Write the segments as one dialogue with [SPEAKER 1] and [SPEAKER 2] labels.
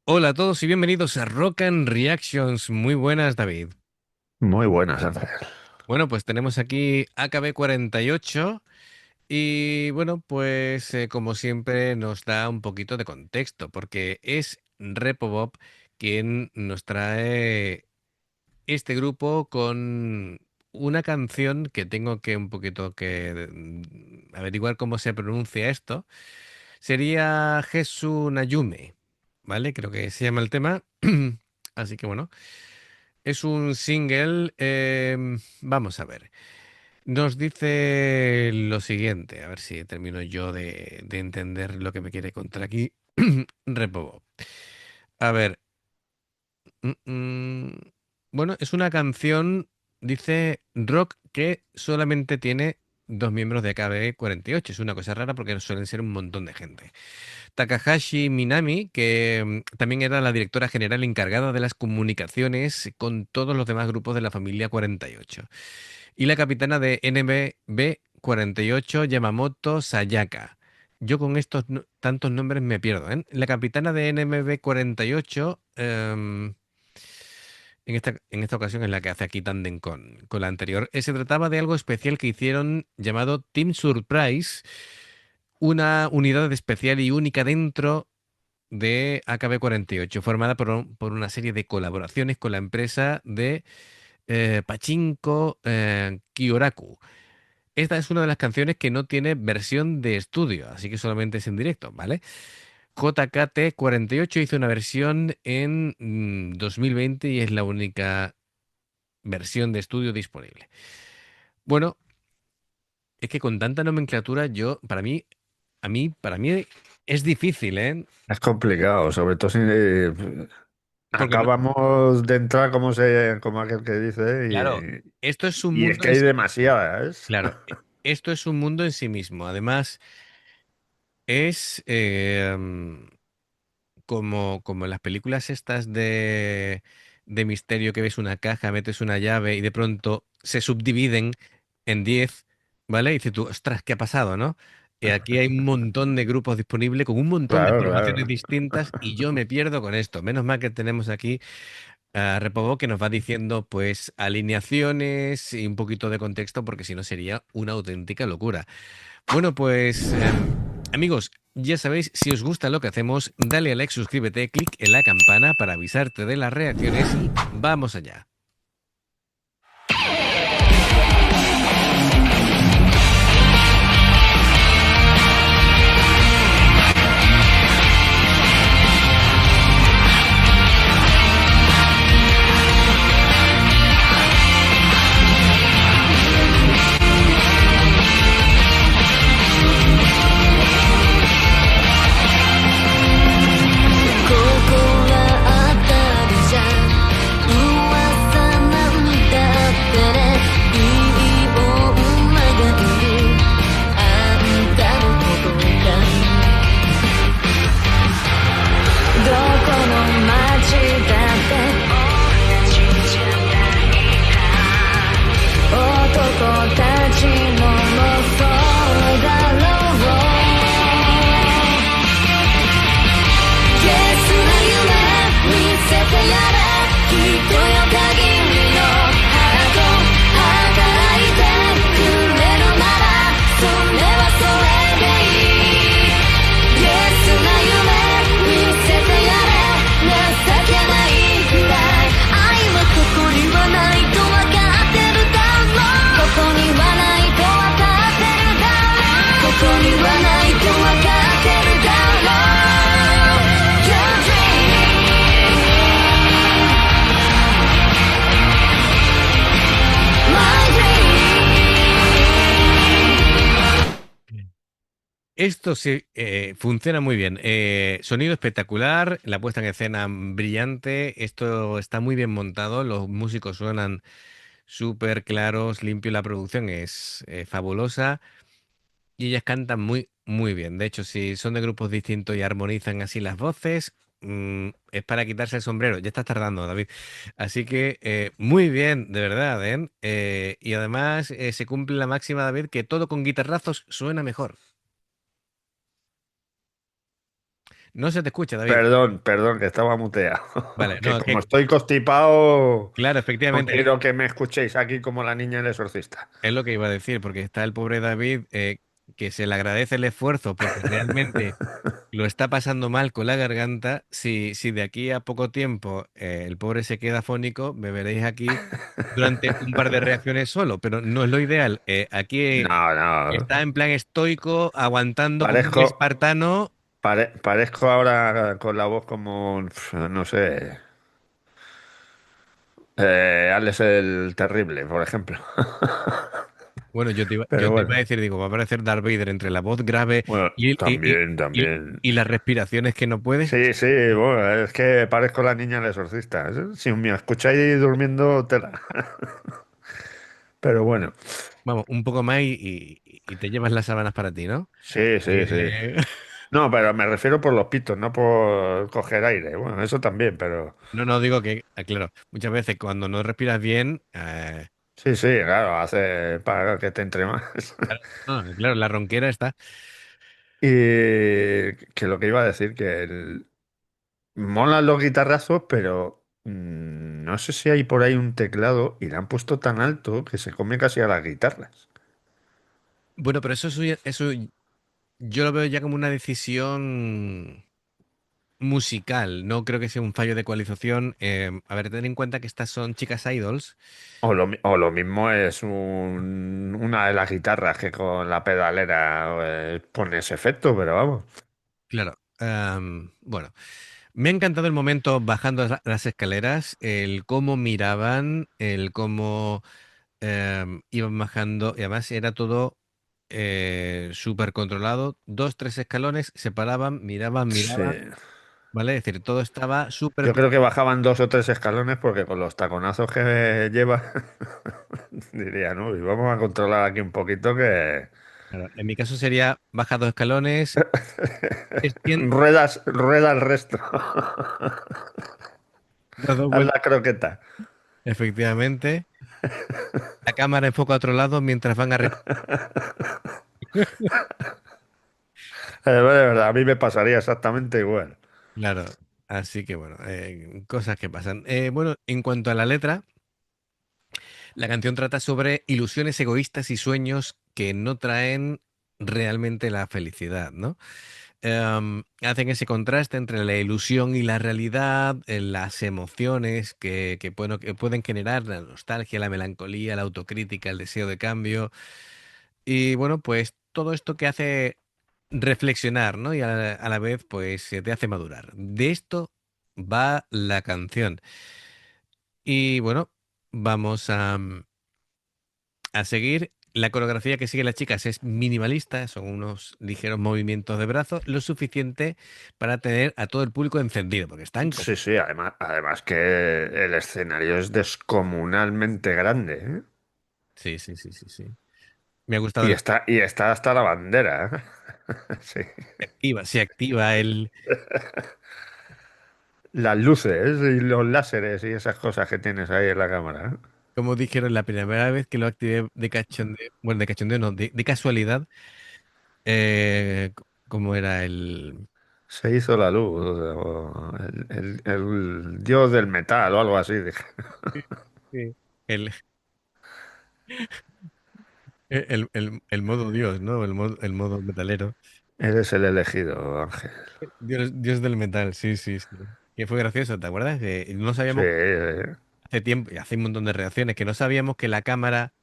[SPEAKER 1] Hola a todos y bienvenidos a Rock and Reactions. Muy buenas, David.
[SPEAKER 2] Muy buenas, Ángel.
[SPEAKER 1] Bueno, pues tenemos aquí AKB48 y bueno, pues como siempre nos da un poquito de contexto porque es Repobop quien nos trae este grupo con una canción que tengo que un poquito que averiguar cómo se pronuncia esto. Sería Jesu Nayume, ¿vale? Creo que se llama el tema. Así que bueno. Es un single. Vamos a ver. Nos dice lo siguiente. A ver si termino yo de entender lo que me quiere contar aquí. Repobo. A ver. mm, mm, bueno, es una canción, dice rock que solamente tiene dos miembros de AKB48. Es una cosa rara porque suelen ser un montón de gente. Takahashi Minami, que también era la directora general encargada de las comunicaciones con todos los demás grupos de la familia 48. Y la capitana de NMB 48, Yamamoto Sayaka. Yo con estos tantos nombres me pierdo, ¿eh? La capitana de NMB 48, en esta ocasión es la que hace aquí tándem con la anterior. Se trataba de algo especial que hicieron llamado Team Surprise, una unidad especial y única dentro de AKB48, formada por una serie de colaboraciones con la empresa de Pachinko Kyoraku. Esta es una de las canciones que no tiene versión de estudio, así que solamente es en directo, ¿vale? JKT48 hizo una versión en 2020 y es la única versión de estudio disponible. Bueno, es que con tanta nomenclatura yo, para mí es difícil, ¿eh?
[SPEAKER 2] Es complicado, sobre todo si
[SPEAKER 1] Porque,
[SPEAKER 2] acabamos de entrar, como aquel que
[SPEAKER 1] claro,
[SPEAKER 2] dice,
[SPEAKER 1] esto es un
[SPEAKER 2] y es
[SPEAKER 1] mundo
[SPEAKER 2] que hay demasiadas.
[SPEAKER 1] claro, esto es un mundo en sí mismo. Además, es como en las películas estas de misterio que ves una caja, metes una llave y de pronto se subdividen en 10, ¿vale? Y dices tú, ostras, ¿qué ha pasado, no? Y aquí hay un montón de grupos disponibles con un montón de
[SPEAKER 2] Claro,
[SPEAKER 1] formaciones
[SPEAKER 2] claro.
[SPEAKER 1] distintas y yo me pierdo con esto. Menos mal que tenemos aquí a Repobo que nos va diciendo pues alineaciones y un poquito de contexto porque si no sería una auténtica locura. Bueno, pues amigos, ya sabéis, si os gusta lo que hacemos, dale a like, suscríbete, clic en la campana para avisarte de las reacciones y vamos allá. Esto sí funciona muy bien. Sonido espectacular, la puesta en escena brillante. Esto está muy bien montado. Los músicos suenan súper claros, limpio. La producción es fabulosa y ellas cantan muy, muy bien. De hecho, si son de grupos distintos y armonizan así las voces, es para quitarse el sombrero. Ya estás tardando, David. Así que muy bien, de verdad, ¿eh? Y además se cumple la máxima, David, que todo con guitarrazos suena mejor. No se te escucha, David.
[SPEAKER 2] Perdón, perdón, que estaba muteado.
[SPEAKER 1] Vale,
[SPEAKER 2] Que
[SPEAKER 1] no,
[SPEAKER 2] como
[SPEAKER 1] que
[SPEAKER 2] estoy constipado,
[SPEAKER 1] claro,
[SPEAKER 2] no
[SPEAKER 1] efectivamente,
[SPEAKER 2] quiero que me escuchéis aquí como la niña del exorcista.
[SPEAKER 1] es lo que iba a decir, porque está el pobre David, que se le agradece el esfuerzo, porque realmente lo está pasando mal con la garganta. Si de aquí a poco tiempo el pobre se queda afónico, me veréis aquí durante un par de reacciones solo, pero no es lo ideal. Aquí
[SPEAKER 2] No, no.
[SPEAKER 1] está en plan estoico, aguantando como un
[SPEAKER 2] Parezco,
[SPEAKER 1] espartano.
[SPEAKER 2] parezco ahora con la voz como, no sé, Alex el Terrible, por ejemplo.
[SPEAKER 1] Bueno, yo
[SPEAKER 2] Pero
[SPEAKER 1] te iba a
[SPEAKER 2] bueno,
[SPEAKER 1] decir, digo, va a aparecer Darth Vader entre la voz grave
[SPEAKER 2] bueno,
[SPEAKER 1] y,
[SPEAKER 2] también, también.
[SPEAKER 1] y las respiraciones que no puede.
[SPEAKER 2] Sí, sí, bueno, es que parezco la niña del exorcista. Si me escucháis durmiendo, tela. Pero bueno,
[SPEAKER 1] Vamos, un poco más y te llevas las sábanas para ti, ¿no?
[SPEAKER 2] sí, sí, sí.
[SPEAKER 1] Eh,
[SPEAKER 2] No, pero me refiero por los pitos, no por coger aire. Bueno, eso también, pero
[SPEAKER 1] no, no digo que, claro, muchas veces cuando no respiras bien,
[SPEAKER 2] sí, sí, claro, hace para que te entre más.
[SPEAKER 1] claro, la ronquera está.
[SPEAKER 2] Y que lo que iba a decir, que molan los guitarrazos, pero no sé si hay por ahí un teclado y le han puesto tan alto que se come casi a las guitarras.
[SPEAKER 1] Bueno, pero eso yo lo veo ya como una decisión musical, no creo que sea un fallo de ecualización. A ver, ten en cuenta que estas son chicas idols.
[SPEAKER 2] O lo mismo es una de las guitarras que con la pedalera pone ese efecto, pero vamos.
[SPEAKER 1] Claro. Bueno, me ha encantado el momento bajando las escaleras, el cómo miraban, el cómo iban bajando, y además era todo súper controlado. Dos, tres escalones, se paraban, miraban,
[SPEAKER 2] Sí.
[SPEAKER 1] miraban, ¿vale? Es decir, todo estaba súper
[SPEAKER 2] Yo creo que bajaban dos o tres escalones porque con los taconazos que lleva, diría, ¿no? Y vamos a controlar aquí un poquito que
[SPEAKER 1] claro. En mi caso sería baja dos escalones, extiende
[SPEAKER 2] rueda el resto.
[SPEAKER 1] las dos
[SPEAKER 2] Haz
[SPEAKER 1] vueltas,
[SPEAKER 2] la croqueta.
[SPEAKER 1] efectivamente. La cámara enfoca a otro lado mientras van a...
[SPEAKER 2] De verdad, a mí me pasaría exactamente igual.
[SPEAKER 1] Claro, así que bueno, cosas que pasan. Bueno, en cuanto a la letra, la canción trata sobre ilusiones egoístas y sueños que no traen realmente la felicidad, ¿no? Hacen ese contraste entre la ilusión y la realidad, las emociones que pueden generar la nostalgia, la melancolía, la autocrítica, el deseo de cambio. Y bueno, pues todo esto que hace reflexionar, ¿no? Y a la vez, pues te hace madurar. De esto va la canción. Y bueno, vamos a seguir. La coreografía que siguen las chicas es minimalista, son unos ligeros movimientos de brazos, lo suficiente para tener a todo el público encendido, porque están como...
[SPEAKER 2] Sí, sí, además que el escenario es descomunalmente grande, ¿eh?
[SPEAKER 1] Sí, sí, sí, sí, sí. Me ha gustado el...
[SPEAKER 2] Y está hasta la bandera, ¿eh? Sí.
[SPEAKER 1] Se activa el...
[SPEAKER 2] Las luces y los láseres y esas cosas que tienes ahí en la cámara, ¿eh?
[SPEAKER 1] Como dijeron la primera vez que lo activé de cachondeo, bueno, de cachondeo no, de casualidad, ¿cómo era el...
[SPEAKER 2] Se hizo la luz, o el dios del metal o algo así. Dije.
[SPEAKER 1] Sí. El, el modo Dios, ¿no? El modo metalero.
[SPEAKER 2] Eres el elegido, Ángel.
[SPEAKER 1] Dios del metal, sí, sí, sí. Que fue gracioso, ¿te acuerdas? Que no
[SPEAKER 2] Sí,
[SPEAKER 1] sabíamos, hace tiempo, y hace un montón de reacciones, que no sabíamos que la cámara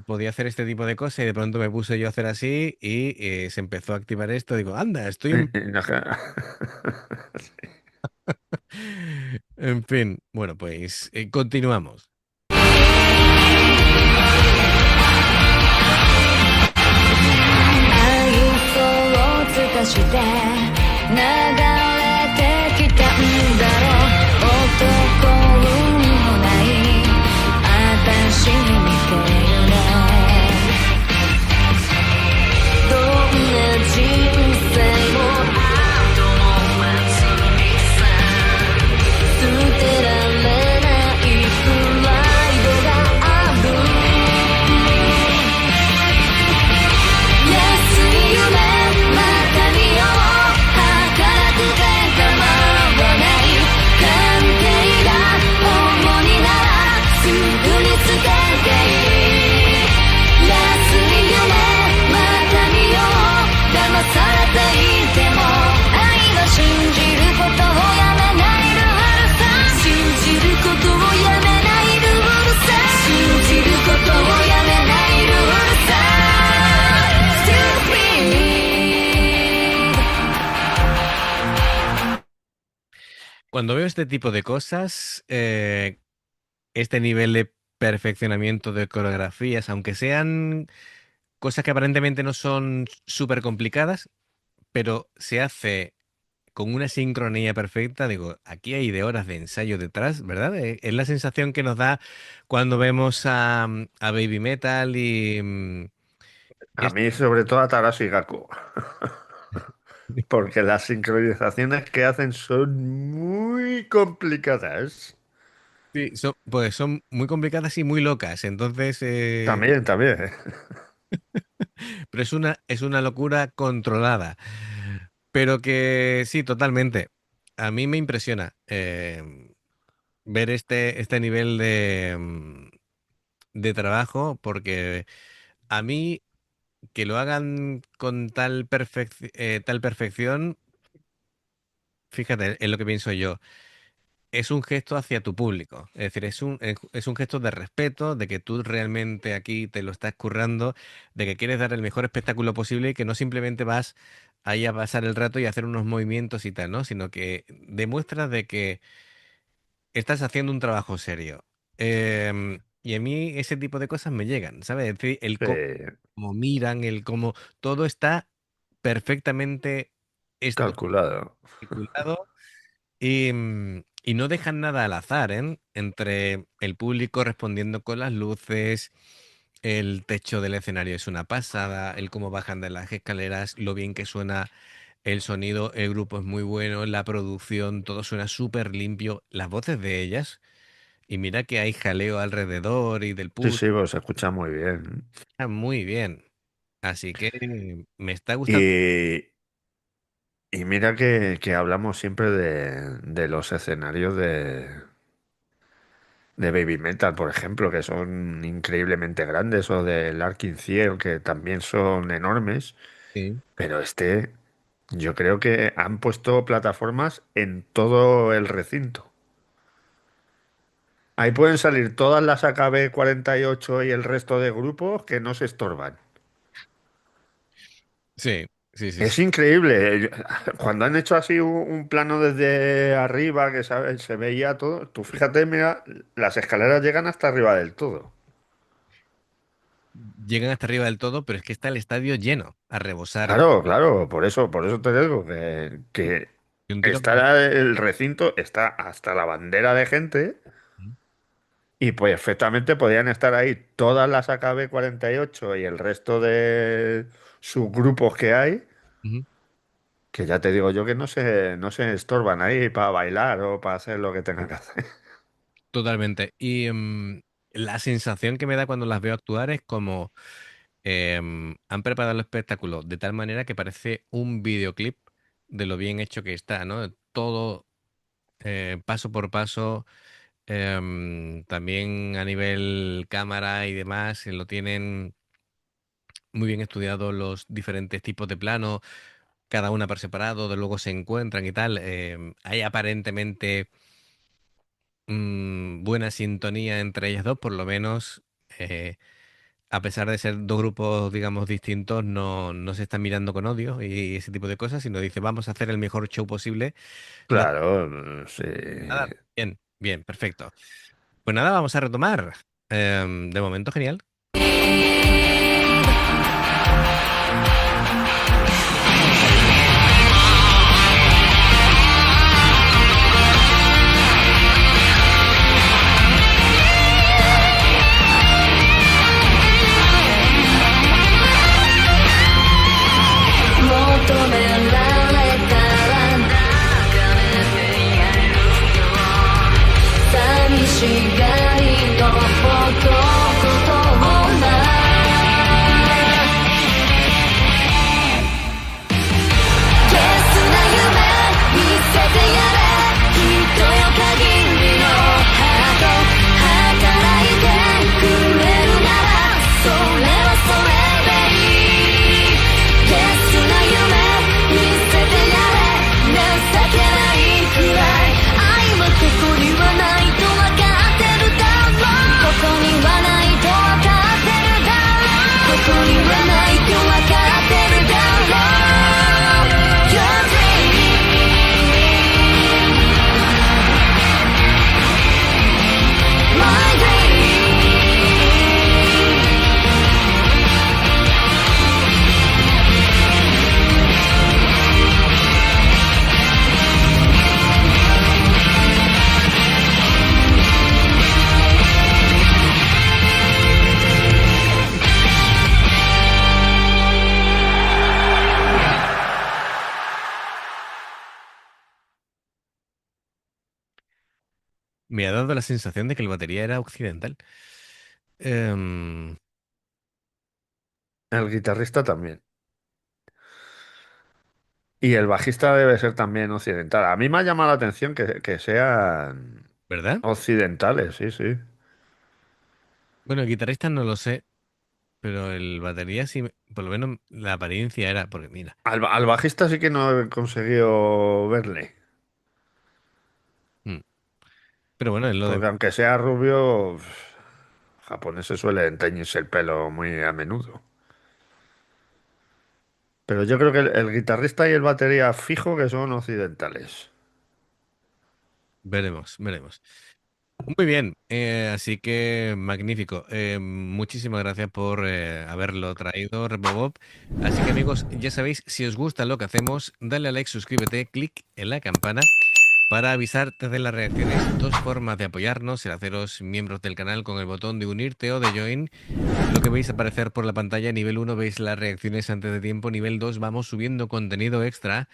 [SPEAKER 1] podía hacer este tipo de cosas y de pronto me puse yo a hacer así y se empezó a activar esto. Digo, anda, estoy en...
[SPEAKER 2] no,
[SPEAKER 1] En fin, bueno, pues continuamos.
[SPEAKER 3] 愛想を尽かして流れてきたんだろう男運もない私に似てるねどんな人生も後も別にさ捨てられないプライドがある安い夢また見よう儚
[SPEAKER 1] Cuando veo este tipo de cosas, este nivel de perfeccionamiento de coreografías, aunque sean cosas que aparentemente no son súper complicadas, pero se hace con una sincronía perfecta, digo, aquí hay de horas de ensayo detrás, ¿verdad? Es la sensación que nos da cuando vemos a Baby Metal y
[SPEAKER 2] A
[SPEAKER 1] es-
[SPEAKER 2] mí, sobre todo, a Tarashi Gaku. Porque las sincronizaciones que hacen son muy complicadas.
[SPEAKER 1] sí, pues son muy complicadas y muy locas, entonces,
[SPEAKER 2] También, también.
[SPEAKER 1] pero es una locura controlada, pero que sí, totalmente. A mí me impresiona ver este nivel de trabajo, porque a mí que lo hagan con tal perfección, fíjate, es lo que pienso yo. Es un gesto hacia tu público. Es decir, es un gesto de respeto, de que tú realmente aquí te lo estás currando, de que quieres dar el mejor espectáculo posible y que no simplemente vas ahí a pasar el rato y a hacer unos movimientos y tal, ¿no? Sino que demuestras de que estás haciendo un trabajo serio. Y a mí ese tipo de cosas me llegan, ¿sabes? Es decir, el
[SPEAKER 2] Eh,
[SPEAKER 1] cómo miran, el cómo todo está perfectamente
[SPEAKER 2] calculado.
[SPEAKER 1] estipulado y no dejan nada al azar, ¿eh? Entre el público respondiendo con las luces, el techo del escenario es una pasada, el cómo bajan de las escaleras, lo bien que suena el sonido, el grupo es muy bueno, la producción, todo suena súper limpio, las voces de ellas, y mira que hay jaleo alrededor y del
[SPEAKER 2] Sí,
[SPEAKER 1] público,
[SPEAKER 2] sí, pues se escucha muy bien.
[SPEAKER 1] muy bien. Así que me está gustando.
[SPEAKER 2] Y, y mira que hablamos siempre de los escenarios de Baby Metal, por ejemplo, que son increíblemente grandes, o del Arctic Ciel, que también son enormes.
[SPEAKER 1] Sí.
[SPEAKER 2] Pero este, yo creo que han puesto plataformas en todo el recinto. Ahí pueden salir todas las AKB 48 y el resto de grupos que no se estorban.
[SPEAKER 1] Sí, sí, sí,
[SPEAKER 2] Es
[SPEAKER 1] sí.
[SPEAKER 2] increíble. Cuando han hecho así un plano desde arriba que se veía todo, tú fíjate, mira, las escaleras llegan hasta arriba del todo.
[SPEAKER 1] Llegan hasta arriba del todo, pero es que está el estadio lleno, a rebosar.
[SPEAKER 2] Claro, claro, por eso te digo que
[SPEAKER 1] Y un tiro.
[SPEAKER 2] está el recinto, está hasta la bandera de gente. Y pues perfectamente podían estar ahí todas las AKB 48 y el resto de subgrupos que hay,
[SPEAKER 1] Ujú.
[SPEAKER 2] que ya te digo yo que no se estorban ahí para bailar o para hacer lo que tengan que hacer.
[SPEAKER 1] Totalmente. Y la sensación que me da cuando las veo actuar es como han preparado el espectáculo de tal manera que parece un videoclip de lo bien hecho que está, ¿no? Todo paso por paso, también a nivel cámara y demás, lo tienen muy bien estudiado los diferentes tipos de plano, cada una por separado, de luego se encuentran y tal. Hay aparentemente buena sintonía entre ellas dos, por lo menos, a pesar de ser dos grupos, digamos, distintos, no se están mirando con odio y ese tipo de cosas, sino dice, vamos a hacer el mejor show posible. No,
[SPEAKER 2] Claro, sí.
[SPEAKER 1] nada, bien, bien, perfecto. Pues nada, vamos a retomar. De momento, genial.
[SPEAKER 3] 求められたら流れてやるよ寂しがりの男と女ゲスな夢見せてやれきっとよ限りのハート働いてくれるならそれはそれでいいゲスな夢見せてやれ情けないくらい愛はここにはないと分かってるだろう心
[SPEAKER 1] Me ha dado la sensación de que el batería era occidental. Em,
[SPEAKER 2] El guitarrista también. Y el bajista debe ser también occidental. A mí me ha llamado la atención que sean
[SPEAKER 1] ¿Verdad?
[SPEAKER 2] occidentales, sí, sí.
[SPEAKER 1] Bueno, el guitarrista no lo sé, pero el batería sí, por lo menos la apariencia era, porque mira,
[SPEAKER 2] Al bajista sí que no he conseguido verle.
[SPEAKER 1] mm, pero bueno, es lo de,
[SPEAKER 2] Porque aunque sea rubio, japoneses suelen teñirse el pelo muy a menudo. Pero yo creo que el guitarrista y el batería fijo que son occidentales.
[SPEAKER 1] veremos, veremos. Muy bien, así que magnífico. Muchísimas gracias por haberlo traído, Repobob. Así que amigos, ya sabéis, si os gusta lo que hacemos, dale a like, suscríbete, clic en la campana para avisarte de las reacciones. Dos formas de apoyarnos: el haceros miembros del canal con el botón de unirte o de join. Lo que veis aparecer por la pantalla, nivel uno veis las reacciones antes de tiempo, nivel 2 vamos subiendo contenido extra.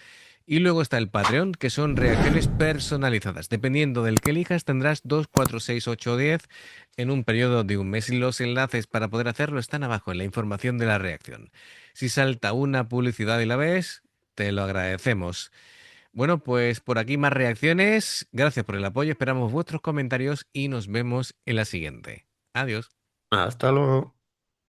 [SPEAKER 1] Y luego está el Patreon, que son reacciones personalizadas. Dependiendo del que elijas, tendrás 2, 4, 6, 8 o 10 en un periodo de un mes. Y los enlaces para poder hacerlo están abajo en la información de la reacción. Si salta una publicidad y la ves, te lo agradecemos. Bueno, pues por aquí más reacciones. Gracias por el apoyo. Esperamos vuestros comentarios y nos vemos en la siguiente. Adiós.
[SPEAKER 2] Hasta luego.